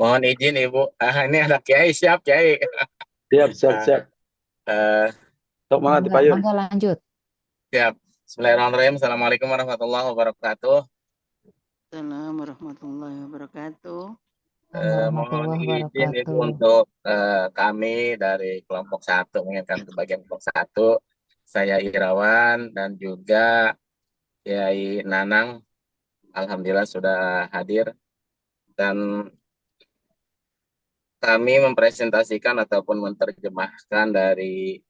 Mohon izin Ibu. Ini ada Kiai, siap Kiai. Siap, siap, Ah, siap. eh, Sok banget Mangga, dipayun. mangga lanjut. siap. Bismillahirrahmanirrahim. Assalamualaikum warahmatullahi wabarakatuh. Assalamualaikum warahmatullahi wabarakatuh. Assalamualaikum Mohon warahmatullahi izin Ibu wabarakatuh. untuk kami dari kelompok satu, mengingatkan ke bagian kelompok satu, saya Irawan dan juga Kiai Nanang. Alhamdulillah sudah hadir dan kami mempresentasikan ataupun menerjemahkan dari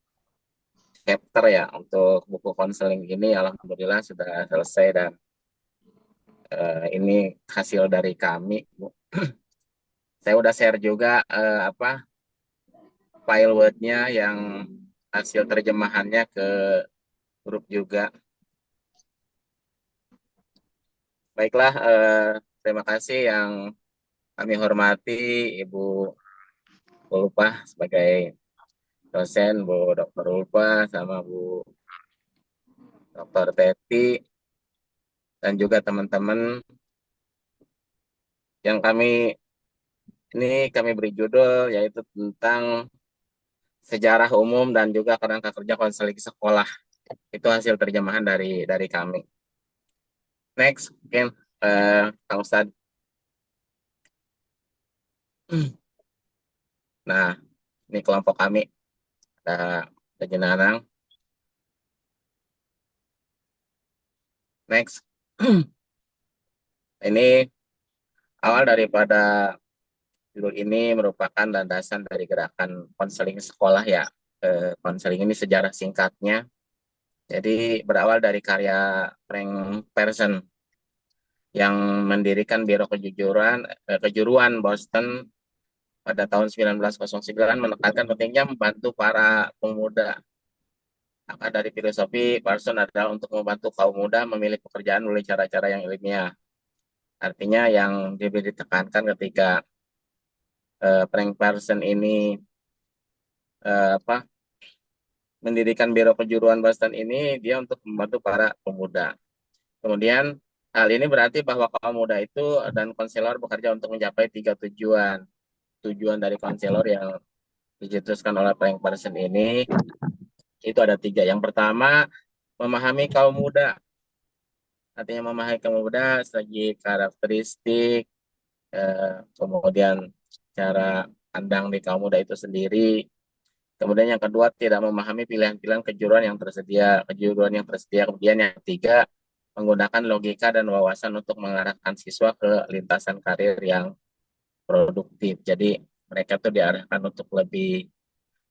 chapter ya untuk buku konseling ini. Alhamdulillah sudah selesai dan ini hasil dari kami, Bu. Saya udah share juga file Word-nya yang hasil terjemahannya ke grup juga. Baiklah, terima kasih yang kami hormati Ibu Ulpa sebagai dosen, Bu Dr. Ulpa sama Bu Dr. Teti, dan juga teman-teman yang kami beri judul yaitu tentang sejarah umum dan juga kerangka kerja konseling sekolah. Itu hasil terjemahan dari kami. Next, mungkin Kang Ustad. Nah, ini kelompok kami ada Jenarang. Next, ini awal daripada judul ini merupakan landasan dari gerakan konseling sekolah ya. Konseling ini sejarah singkatnya. Jadi berawal dari karya Frank Person yang mendirikan Biro Kejuruan Boston pada tahun 1909, menekankan pentingnya membantu para pemuda. Maka dari filosofi Parson adalah untuk membantu kaum muda memilih pekerjaan melalui cara-cara yang ilmiah. Artinya yang lebih ditekankan ketika Frank Parson ini mendirikan Biro Kejuruan Boston ini, dia untuk membantu para pemuda. Kemudian hal ini berarti bahwa kaum muda itu dan konselor bekerja untuk mencapai tiga tujuan. Tujuan dari konselor yang dicetuskan oleh Frank Parson ini itu ada tiga. Yang pertama, memahami kaum muda. Artinya memahami kaum muda segi karakteristik, kemudian cara pandang di kaum muda itu sendiri. Kemudian yang kedua, tidak memahami pilihan-pilihan kejuruan yang tersedia. Kemudian yang ketiga, menggunakan logika dan wawasan untuk mengarahkan siswa ke lintasan karir yang produktif. Jadi mereka tuh diarahkan untuk lebih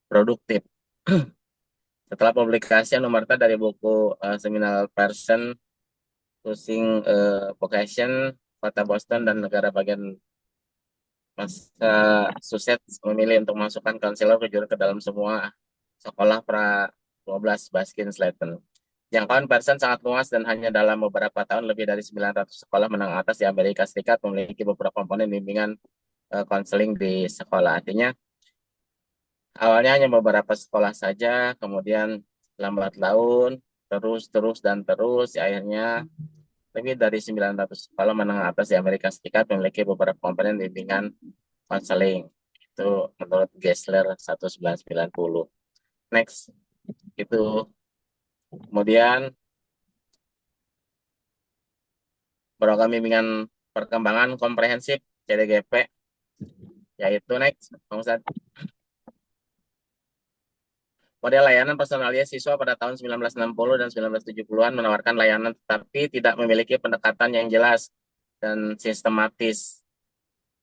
produktif. Setelah publikasi Anumerta dari buku Seminal Person, Pushing Vocation, Kota Boston dan negara bagian Massachusetts memilih untuk masukkan konselor kejuruan ke dalam semua sekolah pra 12 Baskin Slayton. Jangkauan Person sangat luas dan hanya dalam beberapa tahun lebih dari 900 sekolah menengah atas di Amerika Serikat memiliki beberapa komponen bimbingan konseling di sekolah. Artinya awalnya hanya beberapa sekolah saja, kemudian lambat laun, terus dan terus, akhirnya lebih dari 900 sekolah menengah atas di Amerika Serikat memiliki beberapa komponen bimbingan konseling. Itu menurut Gessler 1990. Next, itu kemudian program bimbingan perkembangan komprehensif CDGP, yaitu next, model layanan personalia siswa pada tahun 1960 dan 1970-an menawarkan layanan tetapi tidak memiliki pendekatan yang jelas dan sistematis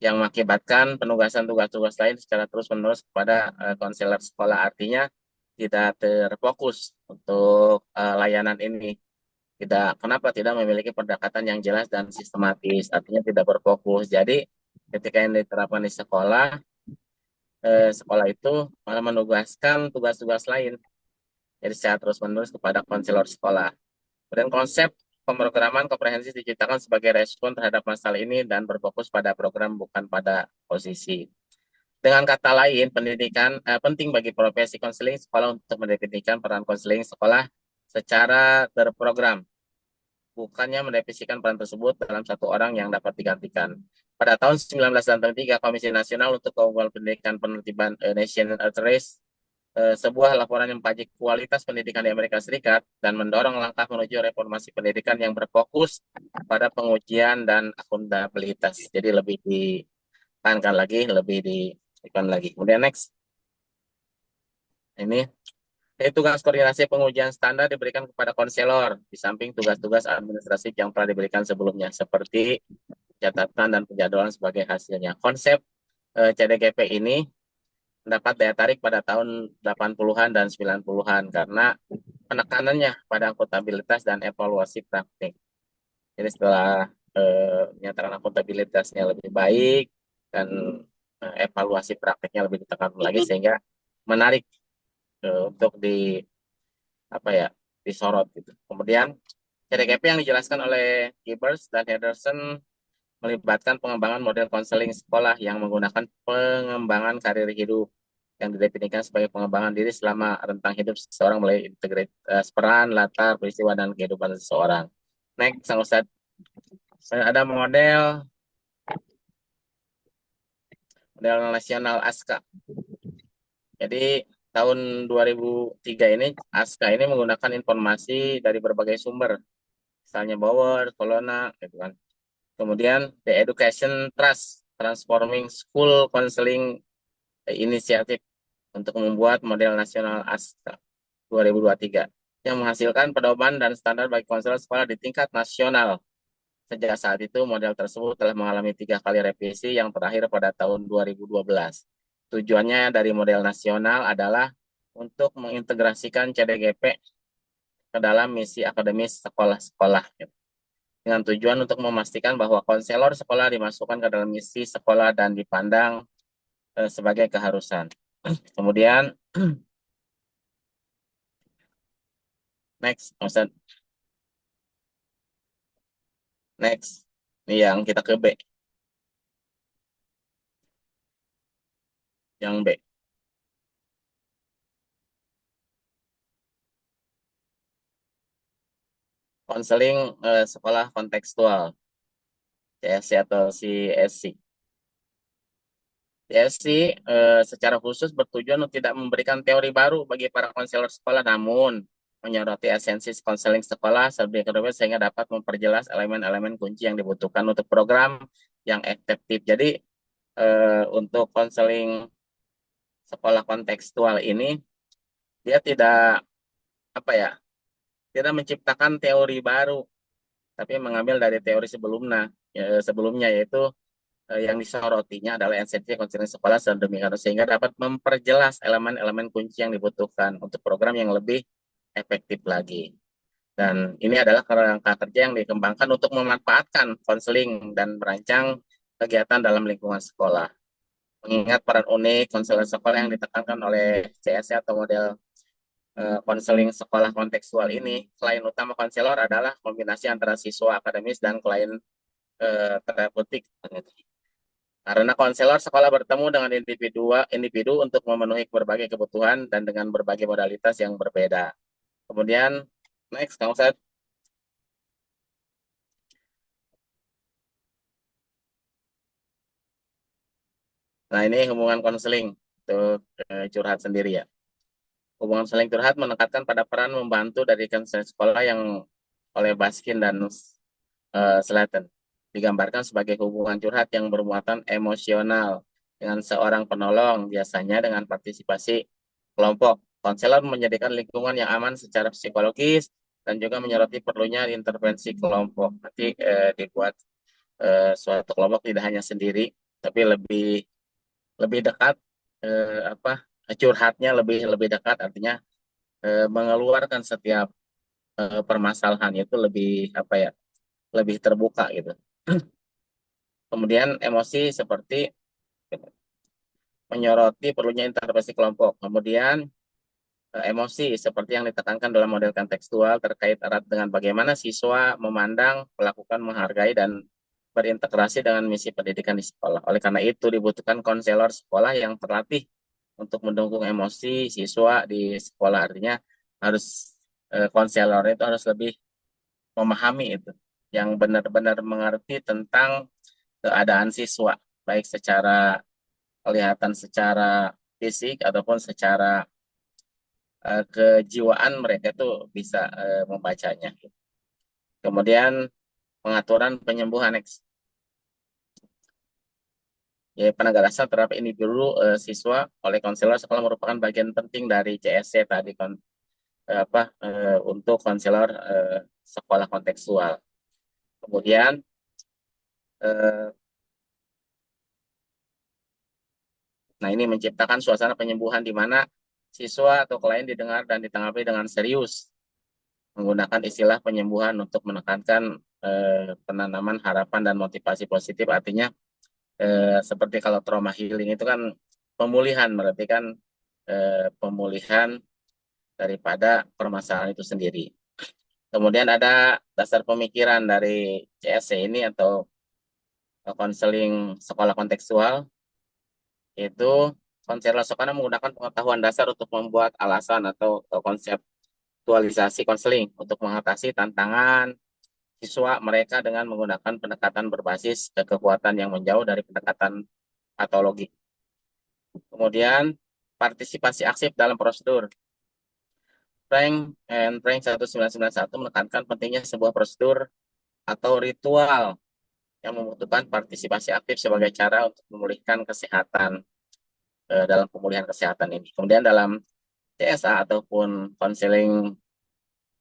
yang mengakibatkan penugasan tugas-tugas lain secara terus-menerus kepada konselor sekolah. Artinya tidak terfokus untuk layanan ini. Kenapa tidak memiliki pendekatan yang jelas dan sistematis? Artinya tidak berfokus. Jadi ketika yang diterapkan di sekolah, sekolah itu malah menugaskan tugas-tugas lain. Jadi secara terus-menerus kepada konselor sekolah. Kemudian konsep pemrograman komprehensif diciptakan sebagai respon terhadap masalah ini dan berfokus pada program bukan pada posisi. Dengan kata lain, pendidikan penting bagi profesi konseling sekolah untuk mendefinisikan peran konseling sekolah secara terprogram, bukannya mendefinisikan peran tersebut dalam satu orang yang dapat digantikan. Pada tahun 1963, Komisi Nasional untuk Keunggulan Pendidikan Penertiban National Address, sebuah laporan yang mengkaji kualitas pendidikan di Amerika Serikat dan mendorong langkah menuju reformasi pendidikan yang berfokus pada pengujian dan akuntabilitas. Jadi lebih ditekankan lagi, lebih ditekan lagi. Kemudian next. Ini tugas koordinasi pengujian standar diberikan kepada konselor, di samping tugas-tugas administratif yang telah diberikan sebelumnya, seperti catatan dan penjadwalan sebagai hasilnya. Konsep CDGP ini mendapat daya tarik pada tahun 80-an dan 90-an karena penekanannya pada akuntabilitas dan evaluasi praktik. Jadi setelah menyatakan akuntabilitasnya lebih baik dan evaluasi praktiknya lebih ditekan lagi, sehingga menarik untuk disorot gitu. Kemudian CDGP yang dijelaskan oleh Gibbers dan Henderson melibatkan pengembangan model konseling sekolah yang menggunakan pengembangan karir hidup yang didefinisikan sebagai pengembangan diri selama rentang hidup seseorang melalui integritas peran, latar, peristiwa, dan kehidupan seseorang. Next, Sang Ustadz. Ada model nasional ASKA. Jadi tahun 2003 ini ASKA ini menggunakan informasi dari berbagai sumber, misalnya Bower, Colonna, gitu kan. Kemudian The Education Trust Transforming School Counseling Initiative untuk membuat model nasional ASKA 2023 yang menghasilkan pedoman dan standar bagi konselor sekolah di tingkat nasional. Sejak saat itu, model tersebut telah mengalami 3 kali revisi yang terakhir pada tahun 2012. Tujuannya dari model nasional adalah untuk mengintegrasikan CDGP ke dalam misi akademis sekolah-sekolah, dengan tujuan untuk memastikan bahwa konselor sekolah dimasukkan ke dalam misi sekolah dan dipandang sebagai keharusan. Kemudian, next, Ustaz. Next, ini yang kita ke B. Yang B. Konseling sekolah kontekstual, CSC atau CSC. CSC secara khusus bertujuan untuk tidak memberikan teori baru bagi para konselor sekolah, namun menyoroti esensi konseling sekolah sehingga dapat memperjelas elemen-elemen kunci yang dibutuhkan untuk program yang efektif. Jadi untuk konseling sekolah kontekstual ini dia tidak tidak menciptakan teori baru, tapi mengambil dari teori sebelumnya yaitu yang disorotinya adalah esensi konseling sekolah sedemikian sehingga dapat memperjelas elemen-elemen kunci yang dibutuhkan untuk program yang lebih efektif lagi. Dan ini adalah kerangka kerja yang dikembangkan untuk memanfaatkan konseling dan merancang kegiatan dalam lingkungan sekolah. Mengingat peran unik konselor sekolah yang ditekankan oleh CSC atau model konseling sekolah kontekstual ini, klien utama konselor adalah kombinasi antara siswa akademis dan klien terapeutik. Karena konselor sekolah bertemu dengan individu untuk memenuhi berbagai kebutuhan dan dengan berbagai modalitas yang berbeda. Kemudian, next, Kang Ustadz. Nah, ini hubungan konseling untuk curhat sendiri ya. Hubungan konseling curhat menekankan pada peran membantu dari konseling sekolah yang oleh Baskin dan Slaton digambarkan sebagai hubungan curhat yang bermuatan emosional dengan seorang penolong, biasanya dengan partisipasi kelompok. Konselor menyediakan lingkungan yang aman secara psikologis dan juga menyoroti perlunya intervensi kelompok. Nanti dibuat suatu kelompok tidak hanya sendiri, tapi lebih dekat, curhatnya lebih dekat, artinya mengeluarkan setiap permasalahan itu lebih terbuka gitu. Kemudian emosi seperti menyoroti perlunya intervensi kelompok. Kemudian emosi seperti yang ditekankan dalam model kontekstual terkait erat dengan bagaimana siswa memandang, melakukan, menghargai, dan berintegrasi dengan misi pendidikan di sekolah. Oleh karena itu dibutuhkan konselor sekolah yang terlatih untuk mendukung emosi siswa di sekolah. Artinya harus konselor itu harus lebih memahami itu, yang benar-benar mengerti tentang keadaan siswa, baik secara kelihatan secara fisik ataupun secara kejiwaan mereka itu bisa membacanya. Kemudian pengaturan penyembuhan ya, penegasan terhadap individu siswa oleh konselor sekolah merupakan bagian penting dari CSC tadi untuk konselor sekolah kontekstual. Kemudian eh, nah ini menciptakan suasana penyembuhan di mana siswa atau klien didengar dan ditanggapi dengan serius menggunakan istilah penyembuhan untuk menekankan penanaman harapan dan motivasi positif. Artinya seperti kalau trauma healing itu kan pemulihan, berarti kan pemulihan daripada permasalahan itu sendiri. Kemudian ada dasar pemikiran dari CSC ini atau konseling sekolah kontekstual, yaitu konselor sekolah menggunakan pengetahuan dasar untuk membuat alasan atau konseptualisasi konseling untuk mengatasi tantangan siswa mereka dengan menggunakan pendekatan berbasis kekuatan yang menjauh dari pendekatan patologi. Kemudian partisipasi aktif dalam prosedur. Frank 1991 menekankan pentingnya sebuah prosedur atau ritual yang membutuhkan partisipasi aktif sebagai cara untuk memulihkan kesehatan dalam pemulihan kesehatan ini. Kemudian dalam CSA ataupun konseling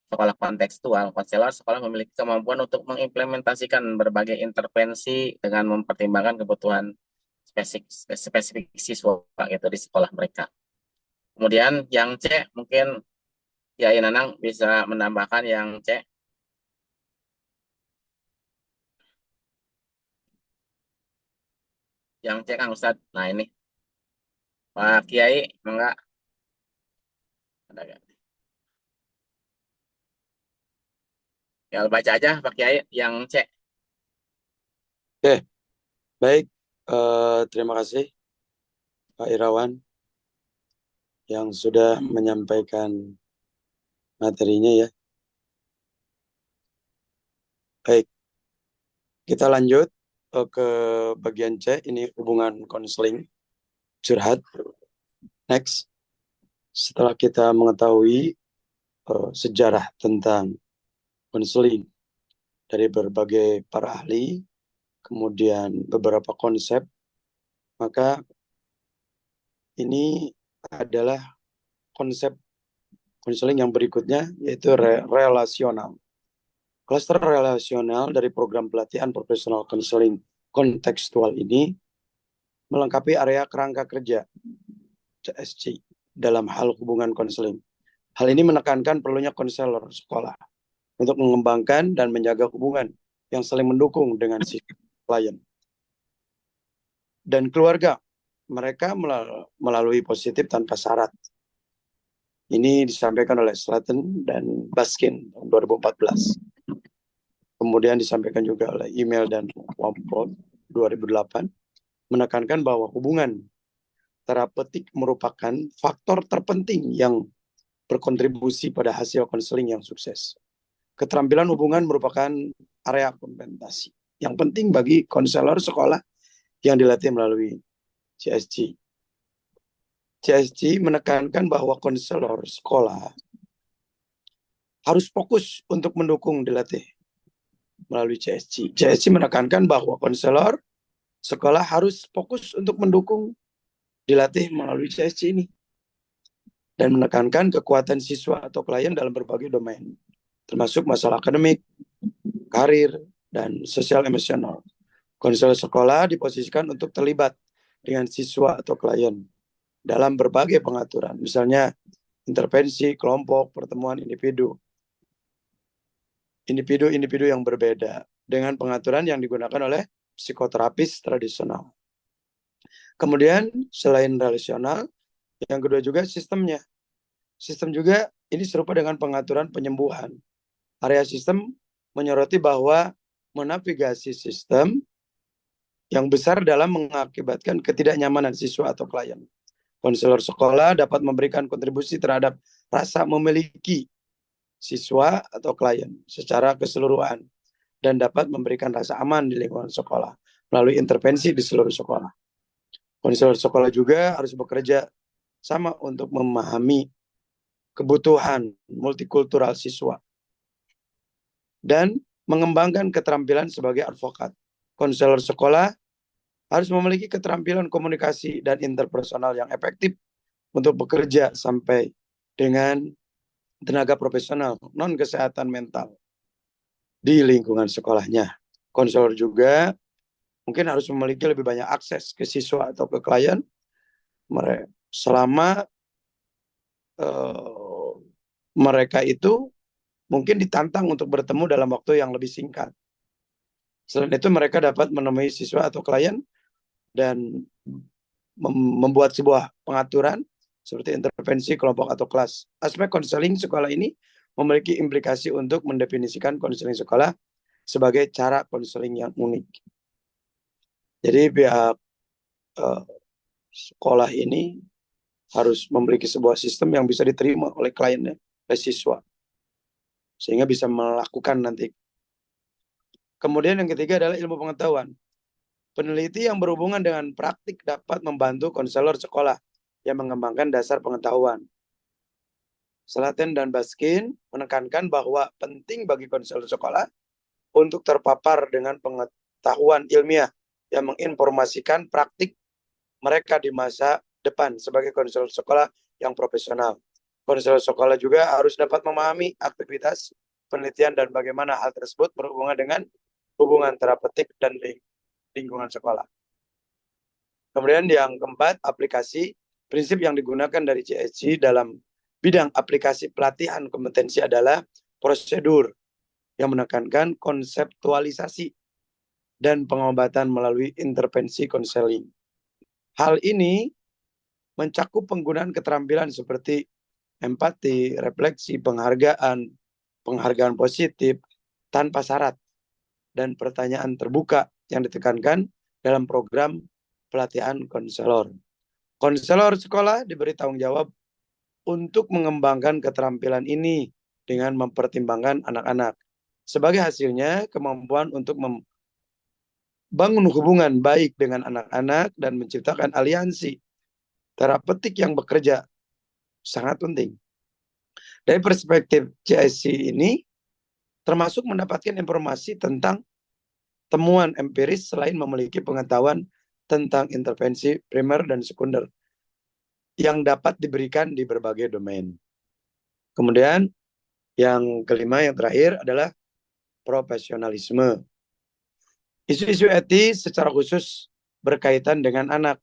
sekolah kontekstual, konselor sekolah memiliki kemampuan untuk mengimplementasikan berbagai intervensi dengan mempertimbangkan kebutuhan spesifik siswa gitu di sekolah mereka. Kemudian yang C mungkin ya Nanang bisa menambahkan yang C. Yang C Kang Ustadz. Nah ini Pak Kiai enggak ada gak? Ya baca aja Pak Kiai yang C. Oke, baik. Terima kasih Pak Irawan yang sudah menyampaikan materinya ya. Baik, kita lanjut ke bagian C. Ini hubungan konseling curhat. Next, setelah kita mengetahui sejarah tentang konseling dari berbagai para ahli, kemudian beberapa konsep, maka ini adalah konsep konseling yang berikutnya, yaitu relasional. Klaster relasional dari program pelatihan profesional konseling kontekstual ini melengkapi area kerangka kerja CSC dalam hal hubungan konseling. Hal ini menekankan perlunya konselor sekolah untuk mengembangkan dan menjaga hubungan yang saling mendukung dengan si klien dan keluarga mereka melalui positif tanpa syarat. Ini disampaikan oleh Slatton dan Baskin tahun 2014. Kemudian disampaikan juga oleh email dan Wamprod 2008, menekankan bahwa hubungan terapeutik merupakan faktor terpenting yang berkontribusi pada hasil konseling yang sukses. Keterampilan hubungan merupakan area kompensasi yang penting bagi konselor sekolah yang dilatih melalui CSC. CSC menekankan bahwa konselor sekolah harus fokus untuk mendukung dilatih melalui CSC. CSC menekankan bahwa konselor sekolah harus fokus untuk mendukung dilatih melalui CSC ini dan menekankan kekuatan siswa atau klien dalam berbagai domain, termasuk masalah akademik, karir, dan sosial emosional. Konselor sekolah diposisikan untuk terlibat dengan siswa atau klien dalam berbagai pengaturan, misalnya intervensi, kelompok, pertemuan individu yang berbeda dengan pengaturan yang digunakan oleh psikoterapis tradisional. Kemudian selain relasional, yang kedua juga sistemnya. Sistem juga ini serupa dengan pengaturan penyembuhan. Area sistem menyoroti bahwa menavigasi sistem yang besar dalam mengakibatkan ketidaknyamanan siswa atau klien. Konselor sekolah dapat memberikan kontribusi terhadap rasa memiliki siswa atau klien secara keseluruhan dan dapat memberikan rasa aman di lingkungan sekolah. melalui intervensi di seluruh sekolah. Konselor sekolah juga harus bekerja sama untuk memahami kebutuhan multikultural siswa dan mengembangkan keterampilan sebagai advokat. Konselor sekolah harus memiliki keterampilan komunikasi dan interpersonal yang efektif untuk bekerja sampai dengan tenaga profesional non-kesehatan mental di lingkungan sekolahnya. Konselor juga mungkin harus memiliki lebih banyak akses ke siswa atau ke klien selama mereka itu mungkin ditantang untuk bertemu dalam waktu yang lebih singkat. Selain itu mereka dapat menemui siswa atau klien dan membuat sebuah pengaturan seperti intervensi kelompok atau kelas. Aspek konseling sekolah ini memiliki implikasi untuk mendefinisikan konseling sekolah sebagai cara konseling yang unik. Jadi pihak sekolah ini harus memiliki sebuah sistem yang bisa diterima oleh kliennya, oleh siswa, sehingga bisa melakukan nanti. Kemudian yang ketiga adalah ilmu pengetahuan. Peneliti yang berhubungan dengan praktik dapat membantu konselor sekolah yang mengembangkan dasar pengetahuan. Slaten dan Baskin menekankan bahwa penting bagi konselor sekolah untuk terpapar dengan pengetahuan ilmiah yang menginformasikan praktik mereka di masa depan sebagai konselor sekolah yang profesional. Konselor sekolah juga harus dapat memahami aktivitas penelitian dan bagaimana hal tersebut berhubungan dengan hubungan terapeutik dan lingkungan sekolah. Kemudian yang keempat, aplikasi. Prinsip yang digunakan dari CSC dalam bidang aplikasi pelatihan kompetensi adalah prosedur yang menekankan konseptualisasi dan pengobatan melalui intervensi konseling. Hal ini mencakup penggunaan keterampilan seperti empati, refleksi, penghargaan positif tanpa syarat, dan pertanyaan terbuka yang ditekankan dalam program pelatihan konselor. Konselor sekolah diberi tanggung jawab untuk mengembangkan keterampilan ini dengan mempertimbangkan anak-anak. Sebagai hasilnya, kemampuan untuk membangun hubungan baik dengan anak-anak dan menciptakan aliansi terapeutik yang bekerja sangat penting. Dari perspektif CSC ini, termasuk mendapatkan informasi tentang temuan empiris selain memiliki pengetahuan tentang intervensi primer dan sekunder yang dapat diberikan di berbagai domain. Kemudian yang kelima, yang terakhir adalah profesionalisme. Isu-isu etis secara khusus berkaitan dengan anak,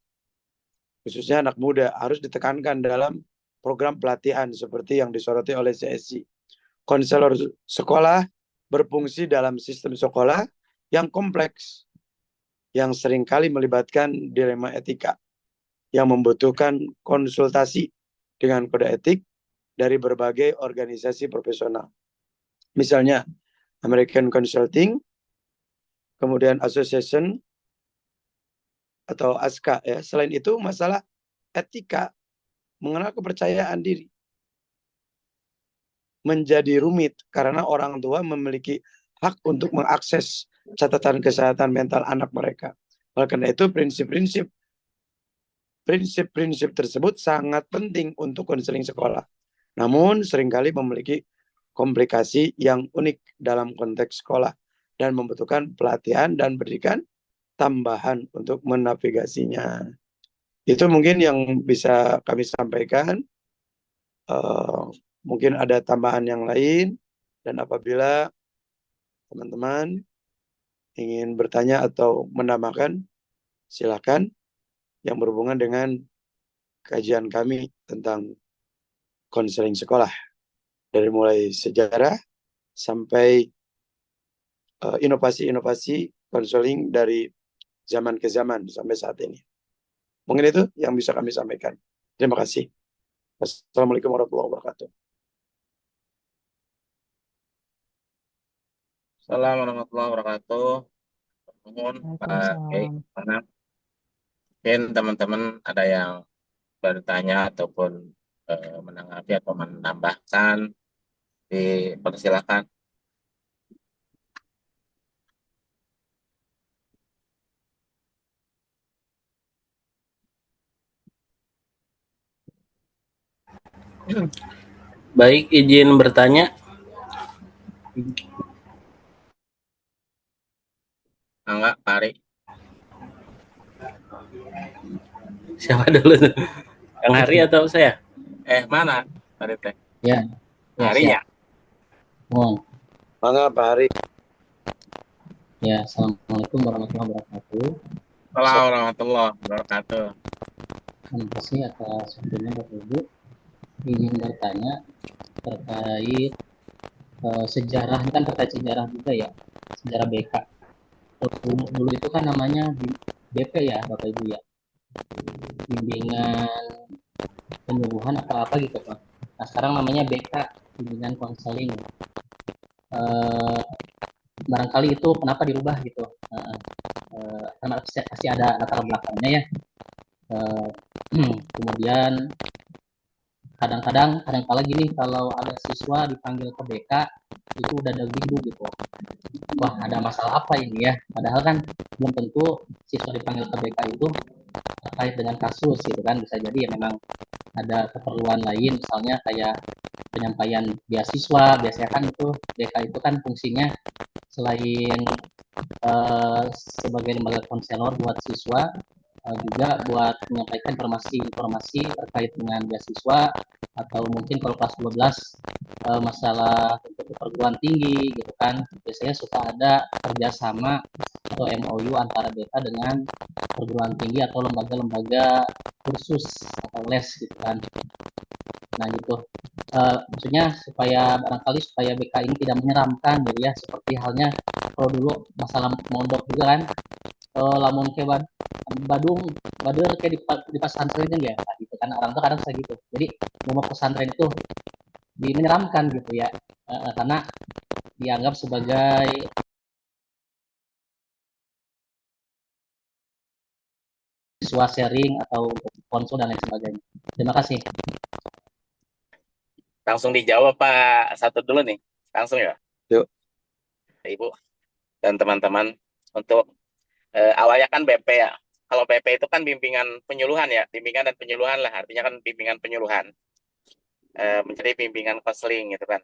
khususnya anak muda, harus ditekankan dalam program pelatihan seperti yang disoroti oleh CSC. Konselor sekolah berfungsi dalam sistem sekolah yang kompleks, yang seringkali melibatkan dilema etika, yang membutuhkan konsultasi dengan kode etik dari berbagai organisasi profesional. Misalnya American Consulting, kemudian Association atau ASKA ya. Selain itu masalah etika mengenal kepercayaan diri menjadi rumit karena orang tua memiliki hak untuk mengakses catatan kesehatan mental anak mereka. Oleh karena itu prinsip-prinsip tersebut sangat penting untuk konseling sekolah. Namun seringkali memiliki komplikasi yang unik dalam konteks sekolah dan membutuhkan pelatihan dan pendidikan tambahan untuk menavigasinya. Itu mungkin yang bisa kami sampaikan. Mungkin ada tambahan yang lain, dan apabila teman-teman ingin bertanya atau menambahkan, silakan, yang berhubungan dengan kajian kami tentang konseling sekolah, dari mulai sejarah sampai inovasi-inovasi konseling dari zaman ke zaman sampai saat ini. Mungkin itu yang bisa kami sampaikan. Terima kasih. Assalamualaikum warahmatullahi wabarakatuh. Assalamualaikum warahmatullahi wabarakatuh. Mohon Pak Kiai, Waalaikumsalam. mungkin teman-teman ada yang bertanya ataupun menanggapi atau menambahkan, dipersilakan. Baik, izin bertanya. Enggak, Pak Ari. Siapa dulu tuh? Kang Hari atau saya? Mana? Pak Ari teh. Ya, ya Harinya. siap. Oh, Mangga Pak Hari. ya, Assalamualaikum warahmatullahi wabarakatuh. Assalamualaikum warahmatullahi wabarakatuh. Terima kasih atas waktunya Bapak Ibu. Ingin bertanya terkait sejarah, ini kan terkait sejarah juga ya, sejarah BK. Dulu itu kan namanya BP ya Bapak Ibu ya, bimbingan penyuluhan atau apa gitu Pak. Nah sekarang namanya BK, bimbingan konseling. Barangkali itu kenapa dirubah gitu? Karena pasti ada latar belakangnya ya. Kemudian kadang-kadang gini, kalau ada siswa dipanggil ke BK itu udah ada gitu, wah ada masalah apa ini ya, padahal kan belum tentu siswa dipanggil ke BK itu terkait dengan kasus gitu kan, bisa jadi ya memang ada keperluan lain, misalnya kayak penyampaian beasiswa. Biasanya kan itu BK itu kan fungsinya selain sebagai lembaga konselor buat siswa, juga buat menyampaikan informasi terkait dengan beasiswa, atau mungkin kalau kelas 12 masalah untuk perguruan tinggi gitu kan, biasanya suka ada kerjasama atau MOU antara BK dengan perguruan tinggi atau lembaga-lembaga kursus atau les gitu kan. Nah gitu, maksudnya supaya BK ini tidak menyeramkan gitu ya, seperti halnya kalau dulu masalah mondok juga kan, lamun ke Badung bader kayak di pesantren kan ya, nah, gitu kan orang tuh kadang saya gitu. Jadi mau pesantren itu menyeramkan gitu ya, karena dianggap sebagai siswa sharing atau konsul dan lain sebagainya. Terima kasih. Langsung dijawab Pak satu dulu nih. Langsung ya. Yuk. Ibu dan teman-teman, untuk awalnya kan BP ya. Kalau BP itu kan bimbingan penyuluhan ya, bimbingan dan penyuluhan lah, artinya kan bimbingan penyuluhan, menjadi bimbingan konseling gitu kan.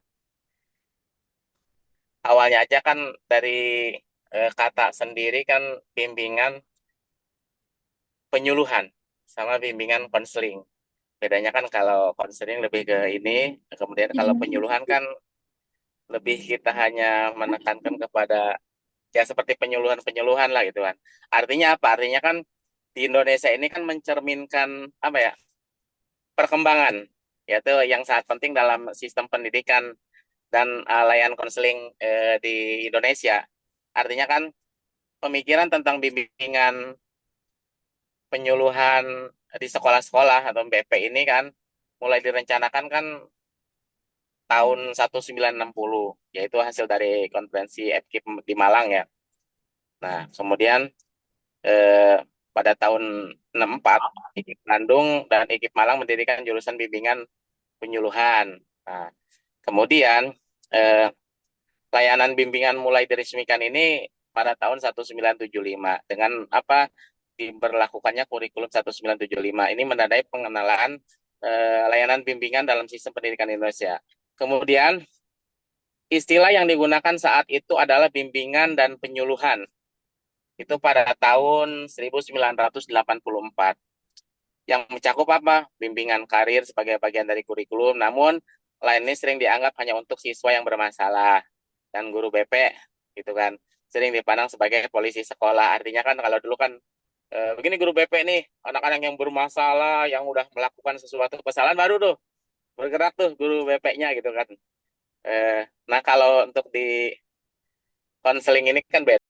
Awalnya aja kan dari kata sendiri kan bimbingan penyuluhan sama bimbingan konseling. Bedanya kan kalau konseling lebih ke ini, kemudian kalau penyuluhan kan lebih kita hanya menekankan kepada ya seperti penyuluhan-penyuluhan lah gitu kan. Artinya apa? Artinya kan di Indonesia ini kan mencerminkan apa ya? Perkembangan, yaitu yang sangat penting dalam sistem pendidikan dan layanan konseling di Indonesia. Artinya kan pemikiran tentang bimbingan penyuluhan di sekolah-sekolah atau BP ini kan mulai direncanakan kan tahun 1960, yaitu hasil dari konferensi FKIP di Malang ya. Nah, kemudian eh, pada tahun 64, IKIP Bandung dan IKIP Malang mendirikan jurusan bimbingan penyuluhan. Nah, kemudian eh, layanan bimbingan mulai diresmikan ini pada tahun 1975 dengan apa diberlakukannya kurikulum 1975. Ini menandai pengenalan layanan bimbingan dalam sistem pendidikan Indonesia. Kemudian istilah yang digunakan saat itu adalah bimbingan dan penyuluhan. Itu pada tahun 1984. Yang mencakup apa? Bimbingan karir sebagai bagian dari kurikulum, namun lain ini sering dianggap hanya untuk siswa yang bermasalah, dan guru BP gitu kan sering dipandang sebagai polisi sekolah. Artinya kan kalau dulu kan begini guru BP nih, anak-anak yang bermasalah yang udah melakukan sesuatu kesalahan baru tuh bergerak tuh guru BP-nya gitu kan. Nah kalau untuk di konseling ini kan beda.